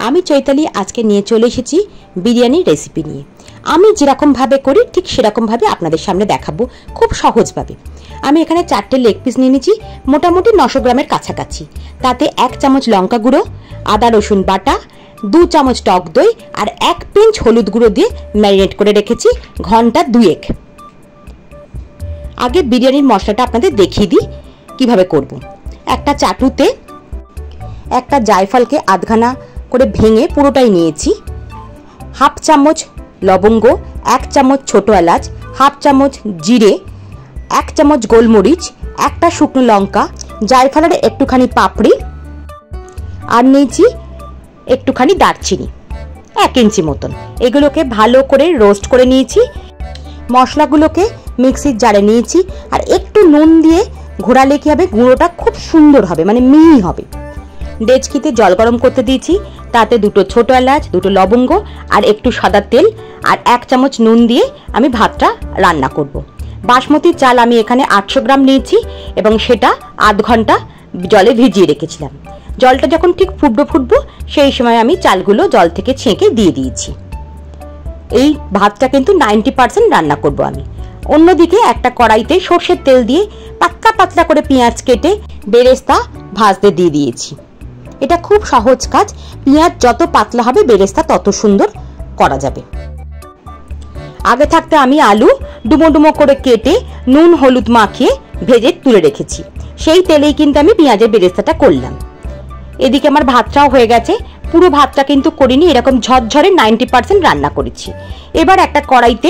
আমি চৈতালি আজকে নিয়ে চলে এসেছি বিরিয়ানির রেসিপি নিয়ে। আমি যেরকমভাবে করি ঠিক সেরকমভাবে আপনাদের সামনে দেখাবো খুব সহজভাবে। আমি এখানে 4টে লেগ পিস নিয়ে নিয়েছি, মোটামুটি 900 গ্রামের কাছাকাছি। তাতে 1 চামচ লঙ্কা গুঁড়ো, আদা রসুন বাটা, 2 চামচ টক দই আর 1 পিঞ্চ হলুদ গুঁড়ো দিয়ে ম্যারিনেট করে রেখেছি ঘন্টা 2 আগে বিরিয়ানির মশলাটা আপনাদের দেখিয়ে দিই কিভাবে করব। একটা চাটুতে একটা জায়ফলকে আধখানা করে ভেঙে পুরোটাই নিয়েছি। 1/2 চামচ লবঙ্গ, 1 চামচ ছোট এলাচ, 1/2 চামচ জিরে, 1 চামচ গোলমরিচ, একটা শুকনো লঙ্কা, জায়ফলের একটুখানি পাপড়ি আর নিয়েছি একটুখানি দারচিনি 1 ইঞ্চি মতন। এগুলোকে ভালো করে রোস্ট করে নিয়েছি। মশলাগুলোকে মিক্সির জারে নিয়েছি আর একটু নুন দিয়ে ঘোরালে কি হবে, গুঁড়োটা খুব সুন্দর হবে, মানে মিহি হবে। ডেচকিতে জল গরম করতে দিয়েছি, তাতে 2টো ছোট এলাচ, 2টো লবঙ্গ আর একটু সাদা তেল আর 1 চামচ নুন দিয়ে আমি ভাতটা রান্না করব। বাসমতি চাল আমি এখানে 800 গ্রাম নিয়েছি এবং সেটা আধ ঘন্টা জলে ভিজিয়ে রেখেছিলাম। জলটা যখন ঠিক ফুটবো সেই সময় আমি চালগুলো জল থেকে ছেঁকে দিয়ে দিয়েছি। এই ভাতটা কিন্তু 90% রান্না করব আমি। অন্যদিকে একটা কড়াইতে সর্ষের তেল দিয়ে পাতলা করে পেঁয়াজ কেটে বেরেস্তা ভাজতে দিয়ে দিয়েছি। এটা খুব সহজ কাজ, পেঁয়াজ যত পাতলা হবে বেরেস্তা তত সুন্দর করা যাবে। আগে থাকতে আমি আলু ডুমো করে কেটে নুন হলুদ মাখিয়ে ভেজে তুলে রেখেছি। সেই তেলেই কিন্তু আমি পেঁয়াজের বেরেস্তাটা করলাম। এদিকে আমার ভাতটাও হয়ে গেছে। পুরো ভাতটা কিন্তু করিনি, এরকম ঝরঝরে 90% রান্না করেছি। এবার একটা কড়াইতে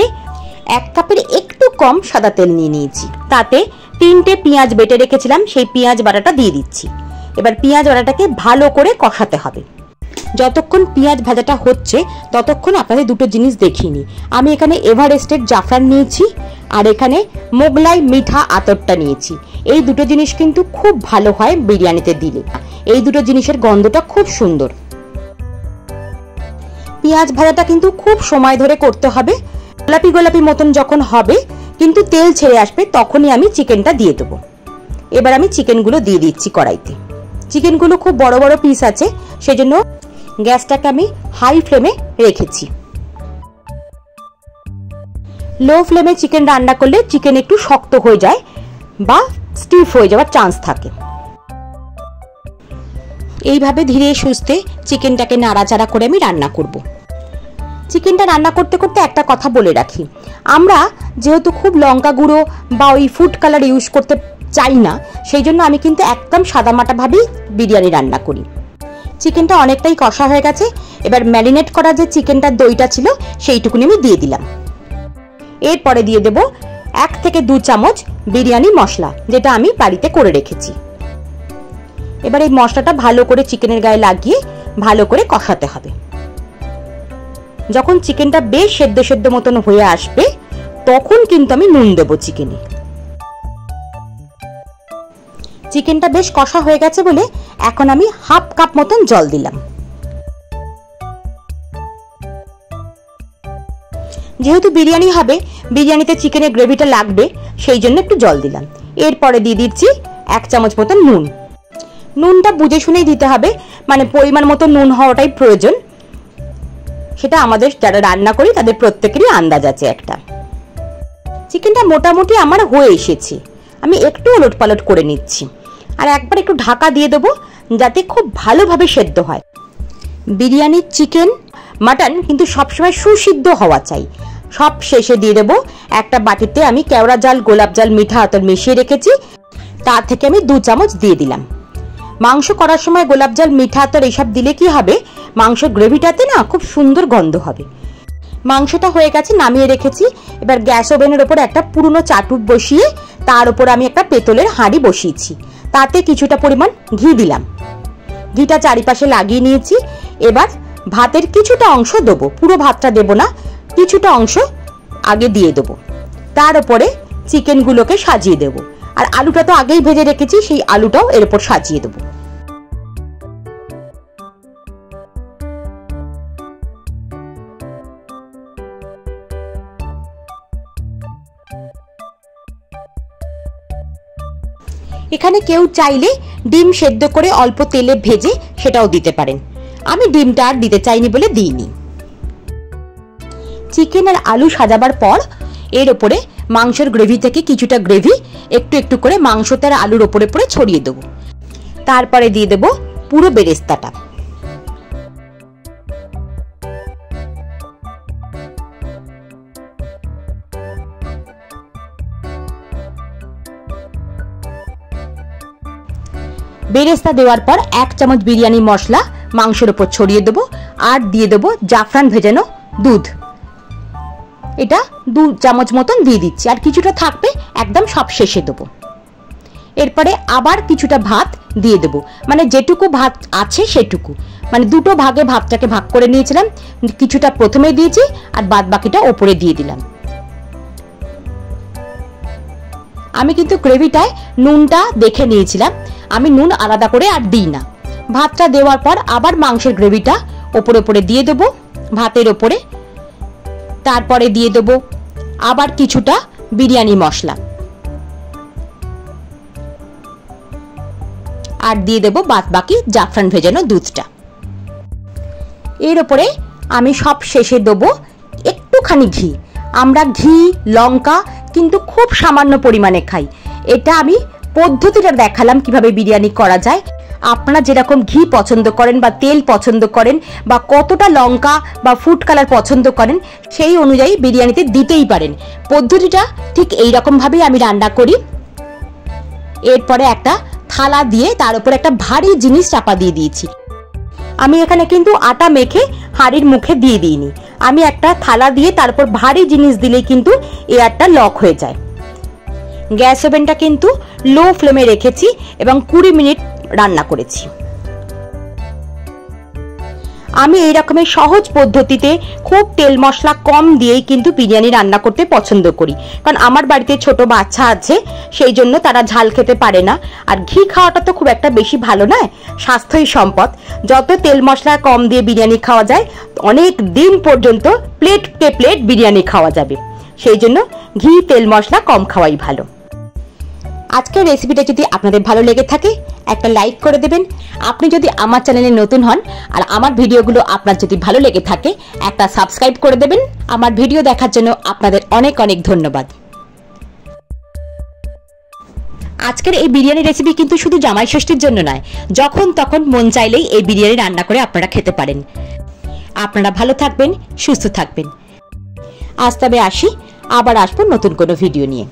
1 কাপের একটু কম সাদা তেল নিয়ে নিয়েছি, তাতে 3টে পেঁয়াজ বেটে রেখেছিলাম, সেই পেঁয়াজ বাটাটা দিয়ে দিচ্ছি। এবার পেঁয়াজ বাটাটাকে ভালো করে কষাতে হবে। যতক্ষণ পেঁয়াজ ভাজাটা হচ্ছে ততক্ষণ আপনাদের দুটো জিনিস দেখিয়ে নিই। আমি এখানে এভারেস্টের জাফরান নিয়েছি আর এখানে মোগলাই মিঠা আতরটা নিয়েছি। এই দুটো জিনিস কিন্তু খুব ভালো হয় বিরিয়ানিতে দিলে, এই দুটো জিনিসের গন্ধটা খুব সুন্দর। পেঁয়াজ ভাজাটা কিন্তু খুব সময় ধরে করতে হবে। গোলাপি মতন যখন হবে কিন্তু তেল ছেড়ে আসবে তখনই আমি চিকেনটা দিয়ে দেবো। এবার আমি চিকেনগুলো দিয়ে দিচ্ছি কড়াইতে। চিকেনগুলো খুব বড় বড় পিস আছে, সেজন্য গ্যাসটাকে আমি হাই ফ্লেমে রেখেছি। লো ফ্লেমে চিকেন রান্না করলে চিকেন একটু শক্ত হয়ে যায় বা স্টিফ হয়ে যাওয়ার চান্স থাকে। এইভাবে ধীরে সুস্থে চিকেনটাকে নাড়াচাড়া করে আমি রান্না করব। চিকেনটা রান্না করতে করতে একটা কথা বলে রাখি, আমরা যেহেতু খুব লঙ্কা গুঁড়ো বা ওই ফুড কালার ইউজ করতে চাই না, সেই জন্য আমি কিন্তু একদম সাদামাটা ভাবেই বিরিয়ানি রান্না করি। চিকেনটা অনেকটাই কষা হয়ে গেছে। এবার ম্যারিনেট করা যে চিকেনটার দইটা ছিল সেইটুকুনি আমি দিয়ে দিলাম। এরপরে দিয়ে দেব 1 থেকে 2 চামচ বিরিয়ানি মশলা, যেটা আমি বাড়িতে করে রেখেছি। এবার এই মশলাটা ভালো করে চিকেনের গায়ে লাগিয়ে ভালো করে কষাতে হবে। যখন চিকেনটা বেশ সেদ্ধ মতন হয়ে আসবে তখন কিন্তু আমি নুন দেবো চিকেনে। চিকেনটা বেশ কষা হয়ে গেছে বলে এখন আমি 1/2 কাপ মতন জল দিলাম। যেহেতু বিরিয়ানি হবে, বিরিয়ানিতে চিকেনের গ্রেভিটা লাগবে, সেই জন্য একটু জল দিলাম। এরপরে দিয়ে দিচ্ছি 1 চামচ মতন নুন। নুনটা বুঝে শুনেই দিতে হবে, মানে পরিমাণ মতো নুন হওয়াটাই প্রয়োজন। সেটা আমাদের যারা রান্না করি তাদের প্রত্যেকেরই আন্দাজ আছে একটা। চিকেনটা মোটামুটি আমার হয়ে এসেছে, আমি একটু ওলটপালট করে নিচ্ছি আর একবার একটু ঢাকা দিয়ে দেবো যাতে খুব ভালোভাবে সেদ্ধ হয়। বিরিয়ানির চিকেন মাটন কিন্তু সবসময় সুসিদ্ধ হওয়া চাই। সব শেষে দিয়ে দেবো একটা বাটিতে আমি কেওড়া জল, গোলাপ জল, মিঠা আতর মিশিয়ে রেখেছি, তা থেকে আমি 2 চামচ দিয়ে দিলাম। মাংস করার সময় গোলাপ জল, মিঠা আতর এইসব দিলে কি হবে, মাংসের গ্রেভিটাতে না খুব সুন্দর গন্ধ হবে। মাংসটা হয়ে গেছে, নামিয়ে রেখেছি। এবার গ্যাস ওভেনের ওপর একটা পুরনো চাটু বসিয়ে তার উপর আমি একটা পেতলের হাঁড়ি বসিয়েছি, তাতে কিছুটা পরিমাণ ঘি দিলাম। ঘিটা চারিপাশে লাগিয়ে নিয়েছি। এবার ভাতের কিছুটা অংশ দেবো, পুরো ভাতটা দেবো না, কিছুটা অংশ আগে দিয়ে দেবো। তার উপরে চিকেনগুলোকে সাজিয়ে দেবো আর আলুটা তো আগেই ভেজে রেখেছি, সেই আলুটাও এর উপর সাজিয়ে দেবো। এখানে কেউ চাইলে ডিম সেদ্ধ করে অল্প তেলে ভেজে সেটাও দিতে পারেন। আমি ডিমটা আর দিতে চাইনি বলে দিইনি। চিকেন আর আলু সাজাবার পর এর ওপরে মাংসের গ্রেভি থেকে কিছুটা গ্রেভি একটু একটু করে মাংসতে আর আলুর ওপরে পরে ছড়িয়ে দেবো। তারপরে দিয়ে দেবো পুরো বেরেস্তাটা। বেরেস্তা দেওয়ার পর 1 চামচ বিরিয়ানি মশলা মাংসের উপর ছড়িয়ে দেবো আর দিয়ে দেবো জাফরান ভেজানো দুধ। এটা 2 চামচ মতন দিয়ে দিচ্ছি, আর কিছুটা থাকবে একদম সব শেষে দেবো। এরপরে আবার কিছুটা ভাত দিয়ে দেবো, মানে যেটুকু ভাত আছে সেটুকু, মানে দুটো ভাগে ভাতটাকে ভাগ করে নিয়েছিলাম, কিছুটা প্রথমে দিয়েছি আর বাদ বাকিটা ওপরে দিয়ে দিলাম। আমি কিন্তু গ্রেভিটায় নুনটা দেখে নিয়েছিলাম, আমি নুন আলাদা করে আর দিই না। ভাতটা দেওয়ার পর আবার মাংসের গ্রেভিটা ওপরে ওপরে দিয়ে দেবো ভাতের ওপরে। তারপরে দিয়ে দেবো আবার কিছুটা বিরিয়ানি মশলা আর দিয়ে দেবো বাদ বাকি জাফরান ভেজানো দুধটা। এর ওপরে আমি সব শেষে দেবো একটুখানি ঘি। আমরা ঘি লঙ্কা কিন্তু খুব সামান্য পরিমাণে খাই। এটা আমি পদ্ধতিটা দেখালাম কিভাবে বিরিয়ানি করা যায়। আপনারা যেরকম ঘি পছন্দ করেন বা তেল পছন্দ করেন বা কতটা লঙ্কা বা ফুড কালার পছন্দ করেন সেই অনুযায়ী বিরিয়ানিতে দিতেই পারেন। পদ্ধতিটা ঠিক এই রকম ভাবেই আমি রান্না করি। এরপরে একটা থালা দিয়ে তার উপর একটা ভারী জিনিস চাপা দিয়ে দিয়েছি। আমি এখানে কিন্তু আটা মেখে হাঁড়ির মুখে দিয়ে দিইনি, আমি একটা থালা দিয়ে তারপর ভারী জিনিস দিলেই কিন্তু এয়ারটা লক হয়ে যায়। গ্যাস ওভেনটা কিন্তু লো ফ্লেমে রেখেছি এবং 20 মিনিট রান্না করেছি। আমি এই রকমের সহজ পদ্ধতিতে খুব তেল মশলা কম দিয়েই কিন্তু বিরিয়ানি রান্না করতে পছন্দ করি, কারণ আমার বাড়িতে ছোট বাচ্চা আছে, সেই জন্য তারা ঝাল খেতে পারে না। আর ঘি খাওয়াটা তো খুব একটা বেশি ভালো নয়, স্বাস্থ্যই সম্পদ। যত তেল মশলা কম দিয়ে বিরিয়ানি খাওয়া যায় অনেক দিন পর্যন্ত প্লেটে প্লেট বিরিয়ানি খাওয়া যাবে, সেই জন্য ঘি তেল মশলা কম খাওয়াই ভালো। আজকের রেসিপিটা যদি আপনাদের ভালো লেগে থাকে একটা লাইক করে দেবেন। আপনি যদি আমার চ্যানেলে নতুন হন আর আমার ভিডিওগুলো আপনার যদি ভালো লেগে থাকে একটা সাবস্ক্রাইব করে দেবেন। আমার ভিডিও দেখার জন্য আপনাদের অনেক অনেক ধন্যবাদ। আজকের এই বিরিয়ানি রেসিপি কিন্তু শুধু জামাই ষষ্ঠীর জন্য নয়, যখন তখন মন চাইলেই এই বিরিয়ানি রান্না করে আপনারা খেতে পারেন। আপনারা ভালো থাকবেন, সুস্থ থাকবেন। আজ তবে আসি, আবার আসবো নতুন কোনো ভিডিও নিয়ে।